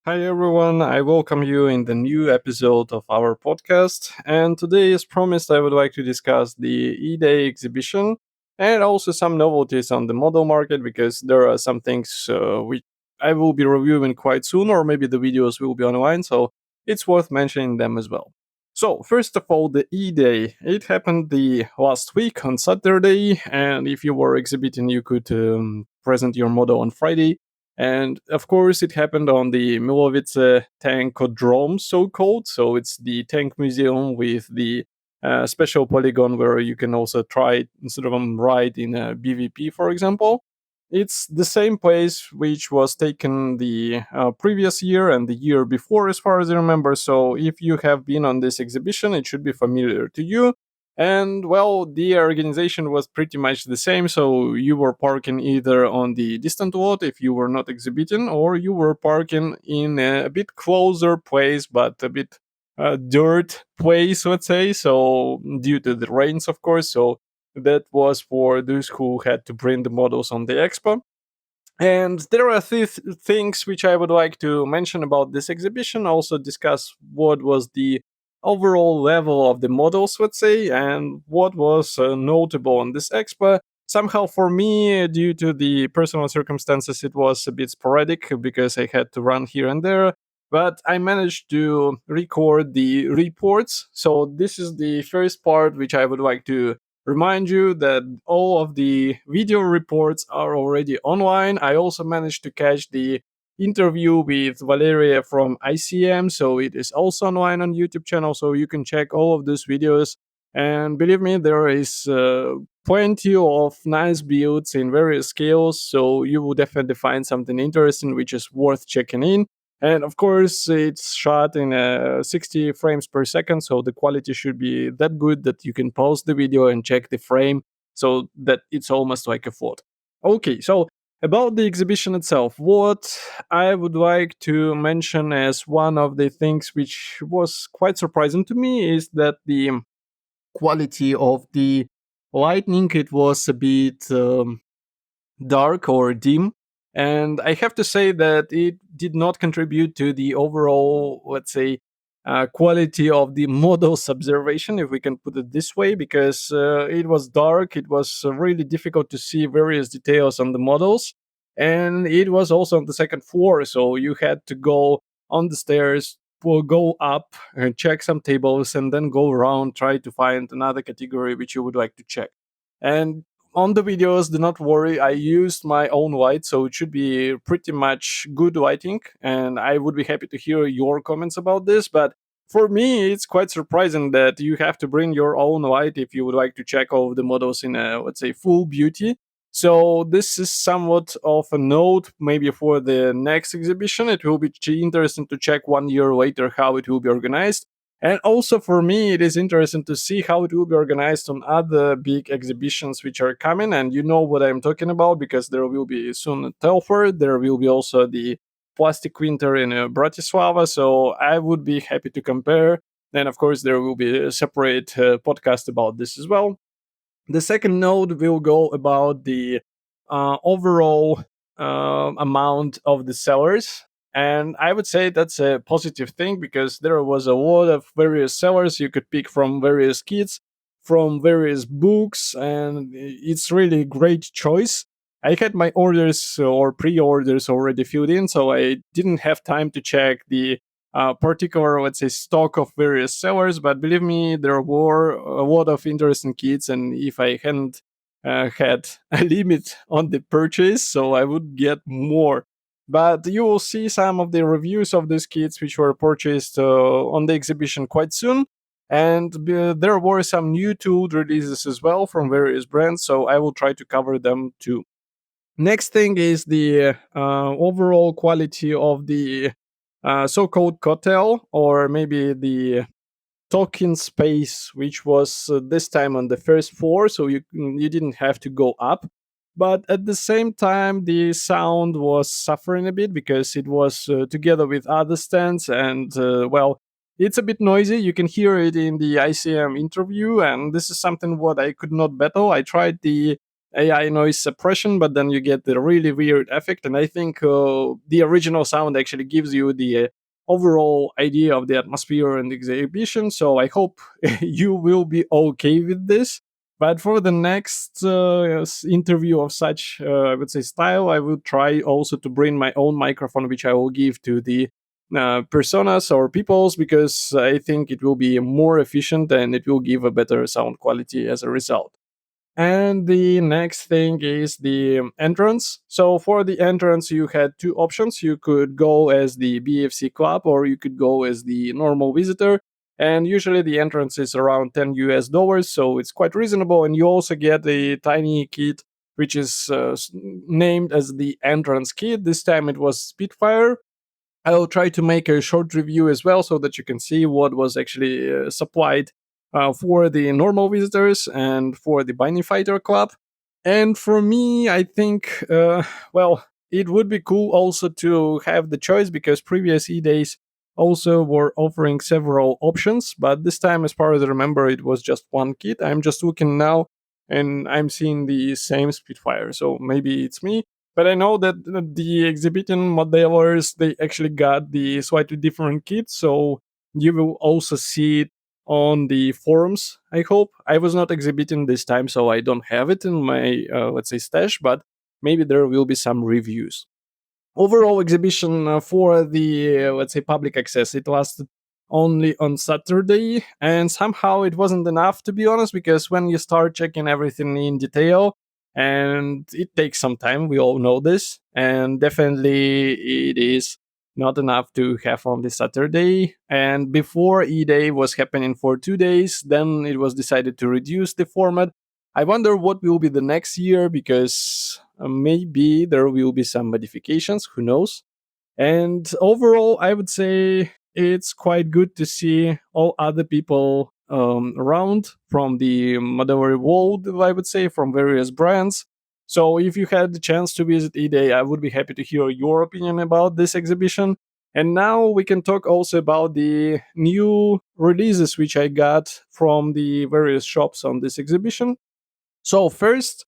Hi everyone, I welcome you in the new episode of our podcast. And today, as promised, I would like to discuss the E-Day exhibition and also some novelties on the model market because there are some things which I will be reviewing quite soon, or maybe the videos will be online, so it's worth mentioning them as well. So, first of all, the E-Day. It happened the last week on Saturday, and if you were exhibiting, you could present your model on Friday. And of course, it happened on the Milovice Tankodrome, so called. So it's the tank museum with the special polygon where you can also try sort of ride in a BVP, for example. It's the same place which was taken the previous year and the year before, as far as I remember. So if you have been on this exhibition, it should be familiar to you. And well, the organization was pretty much the same. So you were parking either on the distant lot if you were not exhibiting, or you were parking in a bit closer place, but a bit dirt place, let's say. So due to the rains, of course. So that was for those who had to bring the models on the expo. And there are things which I would like to mention about this exhibition, also discuss what was the overall level of the models, let's say, and what was notable on this expo. Somehow, for me, due to the personal circumstances, it was a bit sporadic because I had to run here and there. But I managed to record the reports. So, this is the first part which I would like to remind you that all of the video reports are already online. I also managed to catch the interview with Valeria from ICM, so it is also online on YouTube channel, so you can check all of those videos. And believe me, there is plenty of nice builds in various scales, so you will definitely find something interesting which is worth checking in. And of course, it's shot in 60 frames per second, so the quality should be that good that you can pause the video and check the frame so that it's almost like a photo. Okay, so about the exhibition itself, what I would like to mention as one of the things which was quite surprising to me is that the quality of the lighting, it was a bit dark or dim. And I have to say that it did not contribute to the overall, let's say, quality of the model's observation, if we can put it this way, because it was dark. It was really difficult to see various details on the models. And it was also on the second floor. So you had to go on the stairs, go up and check some tables, and then go around, try to find another category which you would like to check. And on the videos, do not worry, I used my own light, so it should be pretty much good lighting, and I would be happy to hear your comments about this. But for me, it's quite surprising that you have to bring your own light if you would like to check all of the models in a, let's say, full beauty. So this is somewhat of a note maybe for the next exhibition. It will be interesting to check 1 year later how it will be organized. And also for me, it is interesting to see how it will be organized on other big exhibitions which are coming. And you know what I'm talking about because there will be soon Telford. There will be also the Plastic Winter in Bratislava. So I would be happy to compare. And of course, there will be a separate podcast about this as well. The second note will go about the overall amount of the sellers. And I would say that's a positive thing because there was a lot of various sellers you could pick from various kits, from various books, and it's really a great choice. I had my orders or pre orders already filled in, so I didn't have time to check the particular, let's say, stock of various sellers. But believe me, there were a lot of interesting kits, and if I hadn't had a limit on the purchase, so I would get more. But you will see some of the reviews of these kits which were purchased on the exhibition quite soon. And there were some new tool releases as well from various brands, so I will try to cover them too. Next thing is the overall quality of the so-called hotel, or maybe the talking space, which was this time on the first floor, so you didn't have to go up. But at the same time, the sound was suffering a bit because it was together with other stands, and well, it's a bit noisy. You can hear it in the ICM interview, and this is something what I could not battle. I tried the AI noise suppression, but then you get the really weird effect. And I think the original sound actually gives you the overall idea of the atmosphere and the exhibition. So I hope you will be okay with this. But for the next interview of such, I would say, style, I will try also to bring my own microphone, which I will give to the personas or peoples, because I think it will be more efficient and it will give a better sound quality as a result. And the next thing is the entrance. So for the entrance, you had two options. You could go as the BFC club or you could go as the normal visitor. And usually the entrance is around 10 US dollars, so it's quite reasonable. And you also get a tiny kit, which is named as the entrance kit. This time it was Spitfire. I'll try to make a short review as well so that you can see what was actually supplied for the normal visitors and for the Binding Fighter Club. And for me, I think, well, it would be cool also to have the choice because previous E-Days also were offering several options, but this time, as far as I remember, it was just one kit. I'm just looking now and I'm seeing the same Spitfire, so maybe it's me, but I know that the exhibiting modelers they actually got the slightly different kit, so you will also see it on the forums. I hope I was not exhibiting this time, so I don't have it in my let's say stash, but maybe there will be some reviews. Overall exhibition for the let's say public access, it lasted only on Saturday, and somehow it wasn't enough, to be honest, because when you start checking everything in detail, and it takes some time, we all know this, and definitely it is not enough to have on the Saturday. And before E-Day was happening for 2 days, then it was decided to reduce the format. I wonder what will be the next year, because maybe there will be some modifications, who knows. And overall, I would say it's quite good to see all other people around from the modular world, I would say, from various brands. So if you had the chance to visit eDay, I would be happy to hear your opinion about this exhibition. And now we can talk also about the new releases which I got from the various shops on this exhibition. So first,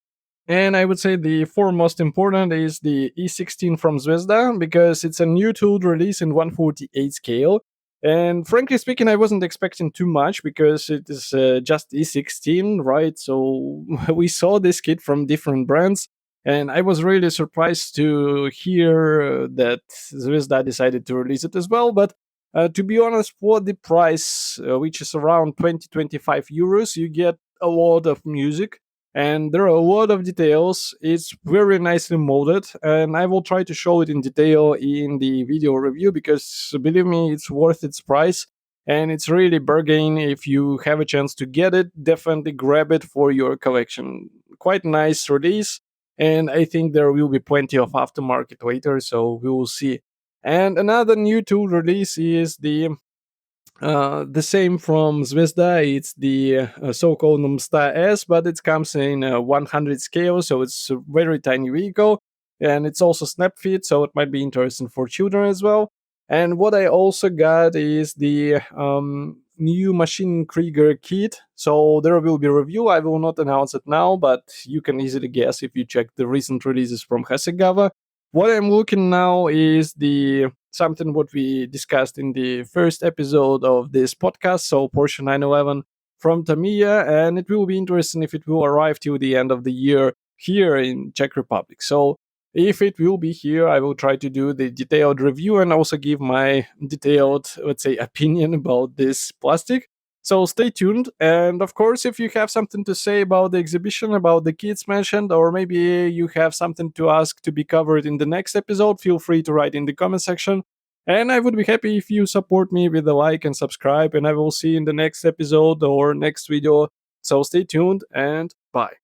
and I would say the foremost important is the E16 from Zvezda, because it's a new tool release in 148 scale. And frankly speaking, I wasn't expecting too much because it is just E16, right? So we saw this kit from different brands, and I was really surprised to hear that Zvezda decided to release it as well. But to be honest, for the price, which is around 20-25 euros, you get a lot of music and there are a lot of details. It's very nicely molded, and I will try to show it in detail in the video review because believe me, it's worth its price. And it's really bargain. If you have a chance to get it, definitely grab it for your collection. Quite nice release, and I think there will be plenty of aftermarket later, so we will see. And another new tool release is the same from Zvezda. It's the so-called Numsta S, but it comes in 100 scale, so it's a very tiny vehicle, and it's also snap fit, so it might be interesting for children as well. And what I also got is the new Machine Krieger kit. So there will be a review. I will not announce it now, but you can easily guess if you check the recent releases from Hasegawa. What I'm looking now is the something what we discussed in the first episode of this podcast, so Porsche 911 from Tamiya, and it will be interesting if it will arrive till the end of the year here in Czech Republic. So if it will be here, I will try to do the detailed review and also give my detailed, let's say, opinion about this plastic. So stay tuned. And of course, if you have something to say about the exhibition, about the kits mentioned, or maybe you have something to ask to be covered in the next episode, feel free to write in the comment section. And I would be happy if you support me with a like and subscribe. And I will see you in the next episode or next video. So stay tuned and bye.